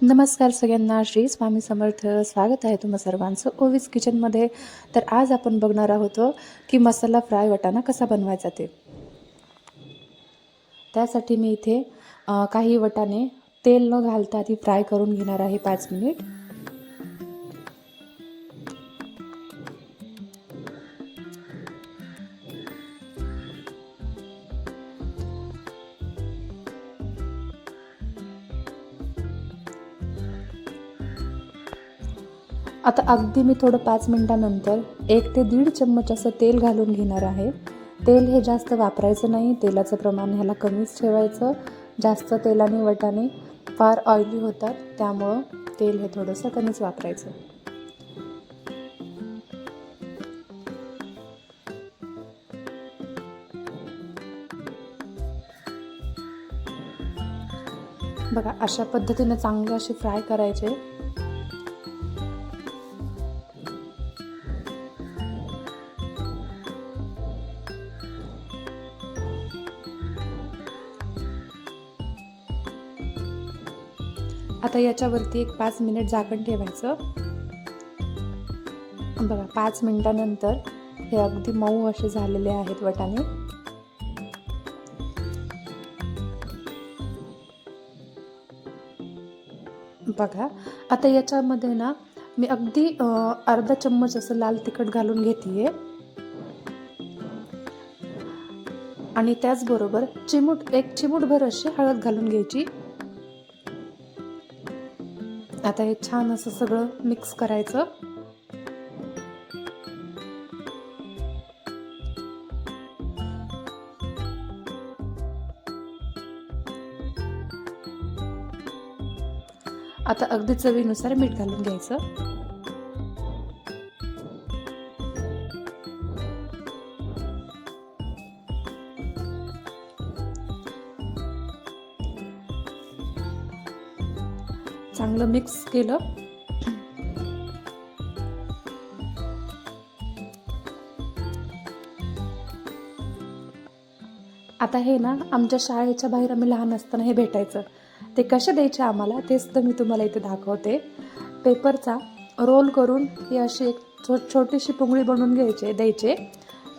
नमस्कार सगळ्यांना, श्री स्वामी समर्थ. स्वागत आहे तुम्हा सर्वांचं ओवीज किचनमध्ये. तर आज आपण बघणार आहोत की मसाला फ्राय वाटाणा कसा बनवायचा ते. त्यासाठी मी इथे काही वाटाणे तेल न घालता आधी फ्राय करून घेणार आहे 5 मिनिट. आता अगदी मी थोडं 5 मिनिटानंतर 1 ते 1.5 चम्मच असं तेल घालून घेणार आहे. तेल हे जास्त वापरायचं नाही, तेलाचं प्रमाण ह्याला कमीच ठेवायचं. जास्त तेलाने वाटाणे फार ऑइली होतात, त्यामुळं तेल हे थोडंसं कमीच वापरायचं. बघा, अशा पद्धतीने चांगले असे फ्राय करायचे. आता याच्यावरती एक 5 मिनिट झाकण ठेवायचं. बघा, 5 मिनिटानंतर हे अगदी मऊ असे झालेले आहेत वाटाणे. बघा, आता याच्यामध्ये ना मी अगदी अर्धा चम्मच असं लाल तिखट घालून घेते आणि त्याचबरोबर एक चिमूटभर अशी हळद घालून घ्यायची. आता हे छान असं सगळं मिक्स करायचं. आता अगदी चवीनुसार मीठ घालून घ्यायचं. चांगलं मिक्स केलं. आता हे ना आमच्या शाळेच्या बाहेर आम्ही लहान असताना हे भेटायचं. ते कसे द्यायचे आम्हाला तेच तर मी तुम्हाला इथे दाखवते. पेपरचा रोल करून ही अशी एक छोटीशी पुंगळी बनवून द्यायचे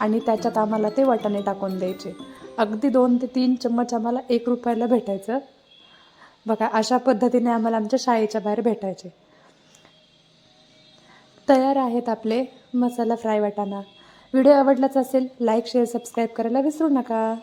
आणि त्याच्यात आम्हाला ते वाटाणे टाकून द्यायचे. अगदी 2 ते 3 चम्मच आम्हाला 1 रुपयाला भेटायचं. बघा, अशा पद्धतीने आम्हाला आमच्या शाळेच्या बाहेर भेटायचे. तयार आहेत आपले मसाला फ्राय वाटाणा. व्हिडिओ आवडलाच असेल, लाईक शेअर सबस्क्राईब करायला विसरू नका.